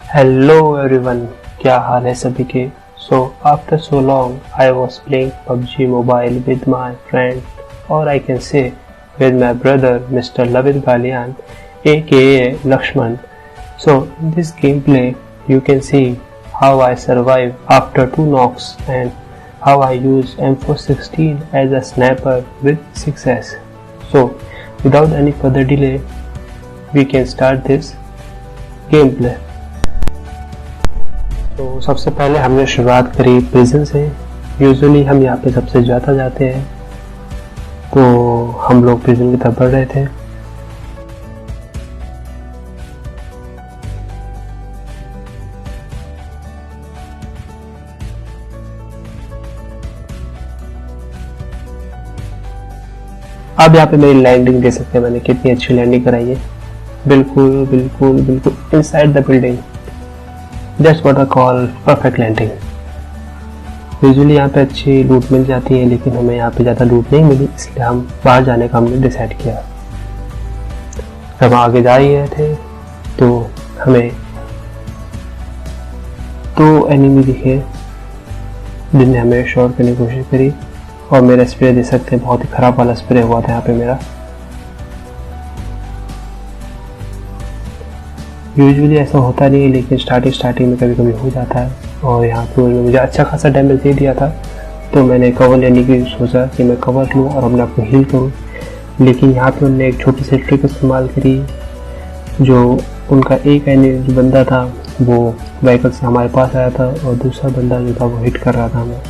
Hello everyone, क्या हाल है सभी के। So after so long I was playing PUBG mobile with my friend और I can say with my brother Mr. Lavit Galian aka Lakshman. So in this gameplay you can see how I survive after 2 knocks and how I use M416 as a sniper with success. So without any further delay we can start this gameplay. तो सबसे पहले हमने शुरुआत करी prison से। Usually हम यहाँ पे सबसे ज़्यादा जाते हैं, तो हम लोग प्रिजन की तरफ बढ़ रहे थे। अब यहाँ पे मेरी लैंडिंग दे सकते हैं, मैंने कितनी अच्छी लैंडिंग कराई है। बिल्कुल बिल्कुल बिल्कुल inside the building. That's what I call perfect landing. Usually यहाँ पे अच्छी लूट मिल जाती है, लेकिन हमें यहाँ पे ज़्यादा लूट नहीं मिली, इसलिए हम बाहर जाने का हमने डिसाइड किया। जब आगे जा ही रहे थे तो हमें 2 एनिमी दिखे जिनने हमें शॉट करने की कोशिश करी, और मेरा स्प्रे दे सकते हैं, बहुत ही ख़राब वाला स्प्रे हुआ था यहाँ पे मेरा। यूजुअली ऐसा होता नहीं है, लेकिन स्टार्टिंग में कभी कभी हो जाता है, और यहाँ पे उन्होंने मुझे अच्छा खासा डैमेज दे दिया था। तो मैंने कवर लेने की सोचा कि मैं कवर लूँ और अपने आप को हील करूँ, लेकिन यहाँ पे उन्होंने एक छोटी सी ट्रिक इस्तेमाल करी। जो उनका एक जो बंदा था वो व्हीकल से हमारे पास आया था, और दूसरा बंदा जो था वो हिट कर रहा था हमें,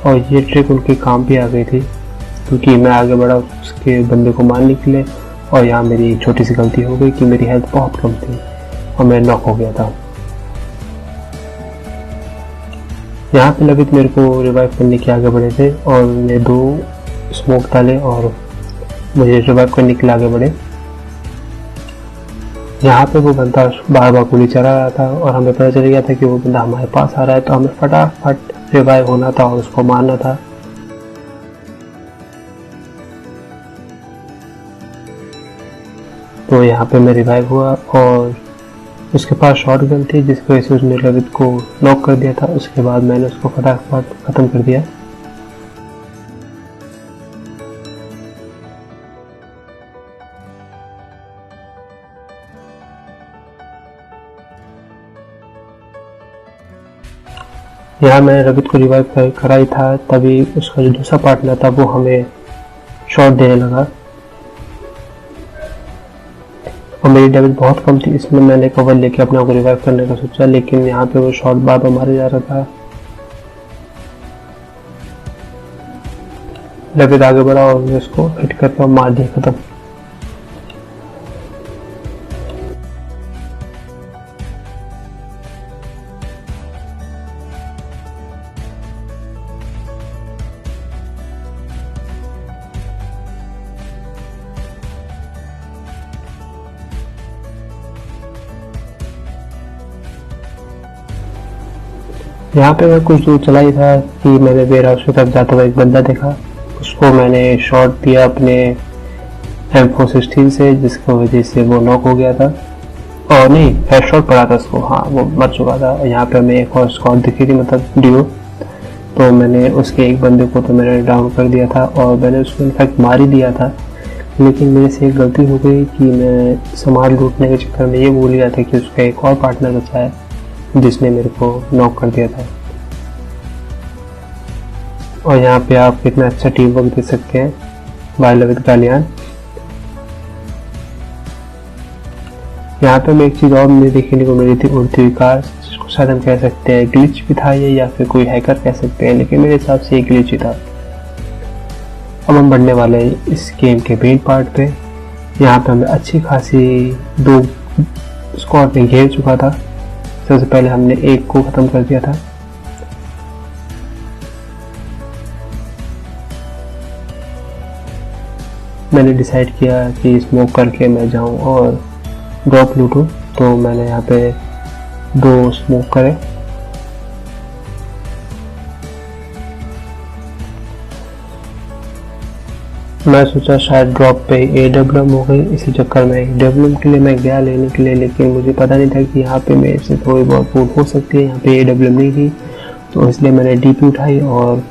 और ये ट्रिक उनके काम भी आ गई थी, क्योंकि मैं आगे बढ़ा उसके बंदे को मारने के लिए, और यहाँ मेरी छोटी सी गलती हो गई कि मेरी हेल्थ बहुत कम थी और मैं नॉक हो गया था। यहाँ पे लवित मेरे को रिवाइव करने के आगे बढ़े थे, और उन्होंने 2 स्मोक डाले और मुझे रिवाइव करने के लिए आगे बढ़े। यहाँ पे वो बंदा बार बार गोली चला रहा था, और हमें पता चल गया था कि वो बंदा हमारे पास आ रहा है, तो हमें फटाफट रिवाइव होना था और उसको मारना था। तो यहाँ पे मैं रिवाइव हुआ, और उसके पास शॉटगन थी, जिसकी वजह से उसने लवित को नॉक कर दिया था। उसके बाद मैंने उसको फटाफट ख़त्म कर दिया। यहाँ मैंने लवित को रिवाइव कराई था, तभी उसका जो दूसरा पार्टनर था वो हमें शॉट देने लगा, और मेरी डैमेज बहुत कम थी, इसमें मैंने कवर लेके अपने आप को रिवाइव करने का सोचा, लेकिन यहाँ पे वो शॉट बार बार मारे जा रहा था। लवित आगे बढ़ा और मैं उसको हिट करके मार दिया, खत्म। यहाँ पे मैं कुछ दूर चला ही था कि मैंने वेयर हाउस की तरफ जाता हुआ एक बंदा देखा। उसको मैंने शॉट दिया अपने M416 से, जिसकी वजह से वो नॉक हो गया था, और नहीं, हेडशॉट पड़ा था उसको, हाँ वो मर चुका था। और यहाँ पे हमें एक और स्क्वाड दिखी थी, मतलब डियो, तो मैंने उसके एक बंदे को तो मैंने डाउन कर दिया था, और मैंने उसको इनफैक्ट मार ही दिया था। लेकिन मेरे से एक गलती हो गई कि मैं सामान लूटने के चक्कर में ये भूल गया था कि उसका एक और पार्टनर बचा है, जिसने मेरे को नॉक कर दिया था। और यहाँ पे आप कितना अच्छा टीम वर्क देख सकते हैं बाय लवित गालियान। यहाँ पे मैं एक चीज़ और मुझे देखने को मिली थी, उड़ती हुई कार, जिसको शायद हम कह सकते हैं ग्लिच भी था ये, या फिर कोई हैकर कह सकते हैं, लेकिन मेरे हिसाब से एक ग्लिच ही था। अब हम बढ़ने वाले हैं इस गेम के मेन पार्ट पे। यहाँ पे हमें अच्छी खासी 2 स्क्वाड में घेर चुका था। सबसे पहले हमने एक को ख़त्म कर दिया था। मैंने डिसाइड किया कि स्मोक करके मैं जाऊं और ड्रॉप लूटूं, तो मैंने यहाँ पे 2 स्मोक करे। मैं सोचा शायद ड्रॉप पे AWM हो गई, इसी चक्कर में AWM के लिए मैं गया लेने के लिए, लेकिन मुझे पता नहीं था कि यहाँ पे मेरे से थोड़ी बहुत भूल हो सकती है। यहाँ पे AWM नहीं थी, तो इसलिए मैंने DP उठाई और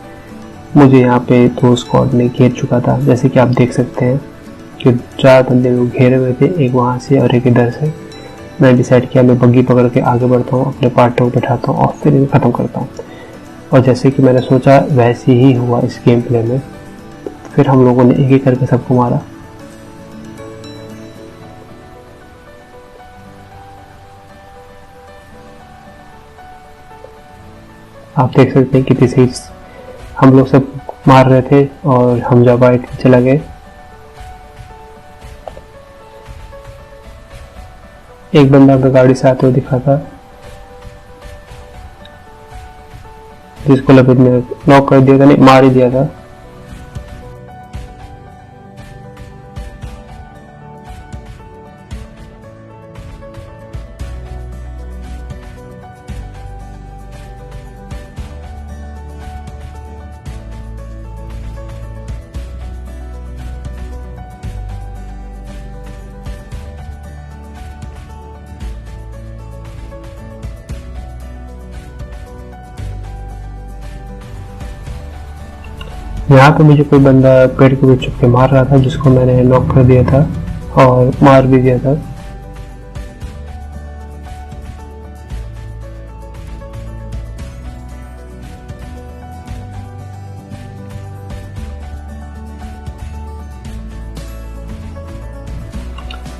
मुझे यहाँ पे तो स्क्वाड ने घेर चुका था। जैसे कि आप देख सकते हैं कि 4 बंदे लोग घेरे हुए थे, एक वहाँ से और एक इधर से। मैंने डिसाइड किया मैं बग्गी पकड़ के आगे बढ़ता हूँ, अपने पार्टनर को बैठाता हूँ और फिर इन्हें ख़त्म करता हूँ। और जैसे कि मैंने सोचा वैसे ही हुआ इस गेम प्ले में। फिर हम लोगों ने एक एक करके सबको मारा। आप देख सकते हैं कितनी सही हम लोग सब मार रहे थे और हम जब वाइट चला गए। एक बंदा अपनी गाड़ी से आते हुए दिखा था, जिसको लबिद ने नॉक कर दिया था, नहीं मार ही दिया था। यहाँ पे मुझे कोई बंदा पेड़ के बीच छुप के मार रहा था, जिसको मैंने नॉक कर दिया था और मार भी दिया था।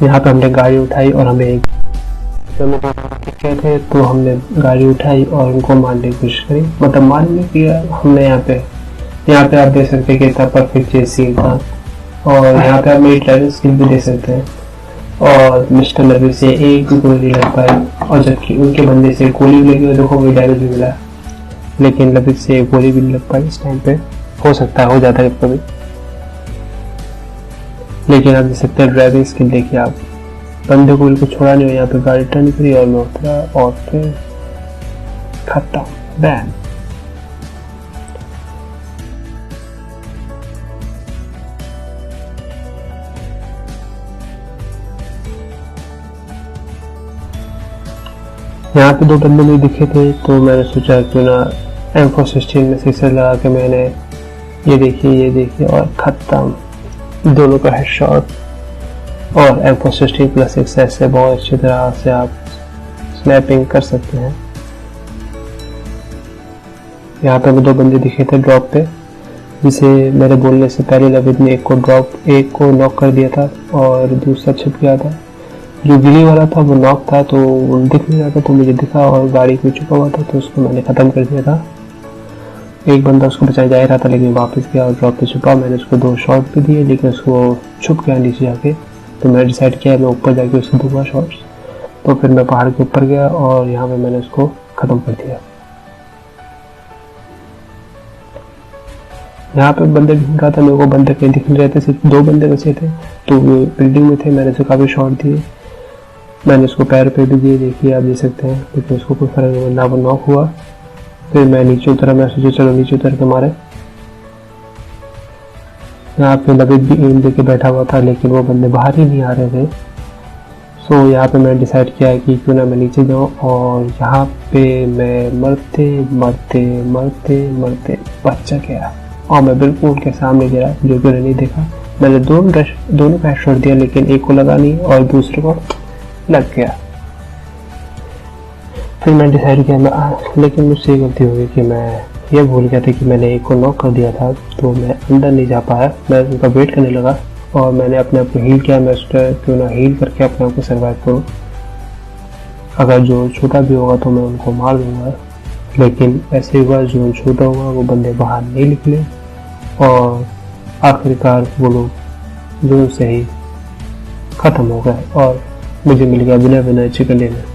यहाँ पे हमने गाड़ी उठाई और हमें एक थे, तो हमने गाड़ी उठाई और उनको मारने की कोशिश करी, मतलब मारने की हमने यहाँ पे आप देख सकते हैं कि इतना परफेक्ट चेज सीन था। और यहाँ पे आप मेरी ड्राइविंग स्किल भी देख सकते हैं। और मिस्टर लबीब से एक भी गोली लग पाई, और जबकि उनके बंदे से गोली भी लगी, देखो कोई डैमेज भी मिला, लेकिन लबीब से एक गोली भी नहीं लग पाई। इस टाइम पे हो सकता है, हो जाता है कभी, लेकिन आप देख सकते हैं ड्राइविंग स्किल देखिए आप। बंदे को बिल्कुल छोड़ा नहीं हो, यहाँ पे गाड़ी टर्न करी और मैं उतरा और फिर खत्म, बैन। यहाँ पे 2 बंदे मुझे दिखे थे, तो मैंने सोचा क्यों ना M416 में सिक्सर लगा के मैंने ये देखिए और ख़त्म, दोनों का हेडशॉट। और M416 प्लस एक्सेस से बहुत अच्छी तरह से आप स्नैपिंग कर सकते हैं। यहाँ पे 2 बंदे दिखे थे ड्रॉप पे, जिसे मेरे बोलने से पहले लबिद ने एक को नॉक कर दिया था और दूसरा छिप गया था। जो गिली वाला था वो नॉक था, तो वो दिख नहीं रहा था, तो मुझे दिखा और गाड़ी पे छुपा हुआ था, तो उसको मैंने ख़त्म कर दिया था। एक बंदा उसको बचाया जा रहा था, लेकिन वापस गया और ड्रॉप पे छुपा। मैंने उसको 2 शॉट भी दिए, लेकिन उसको छुप गया नीचे जाके। तो मैंने डिसाइड किया मैं ऊपर जाके उसको दूंगा शॉट्स। तो फिर मैं पहाड़ के ऊपर गया और यहाँ पे मैंने उसको ख़त्म कर दिया। यहाँ पे बंदे ढूंढ रहा था, मेरे को बंदे कहीं दिख नहीं रहे थे, सिर्फ 2 बंदे बचे थे, तो वो बिल्डिंग में थे। मैंने उसे काफ़ी शॉट दिए, मैंने उसको पैर पे भी दिए, देखिए आप देख सकते हैं, लेकिन उसको कोई फर्क नहीं पड़ा, वो नॉक हुआ। फिर मैं नीचे उतरा, मैं सोचा चलो नीचे उतर के मारे। यहाँ पे लबिद भी एम देके बैठा हुआ था, लेकिन वो बंदे बाहर ही नहीं आ रहे थे। सो यहाँ पे मैंने डिसाइड किया कि क्यों ना मैं नीचे जाऊँ, और यहाँ पे मैं मरते मरते मरते मरते बच गया और मैं बिल्कुल उनके सामने गिरा, जो कि उन्होंने नहीं देखा। मैंने दोनों का हेडशॉट दिया, लेकिन एक को लगा नहीं और दूसरे को लग गया। फिर मैंने डिसाइड किया लेकिन मुझसे ये गलती हो गई कि मैं ये भूल गया था कि मैंने एक को नॉक कर दिया था, तो मैं अंदर नहीं जा पाया। मैं उनका वेट करने लगा और मैंने अपने आप को हील किया। मैं क्यों ना हील करके अपने आप को सर्वाइव करूँ, अगर जो छोटा भी होगा तो मैं उनको मार दूंगा। लेकिन ऐसे हुआ, जो छोटा हुआ वो बंदे बाहर नहीं निकले और आखिरकार वो लोग जो से ही ख़त्म हो गए और मुझे मिल गया बिना चिकन डिनर।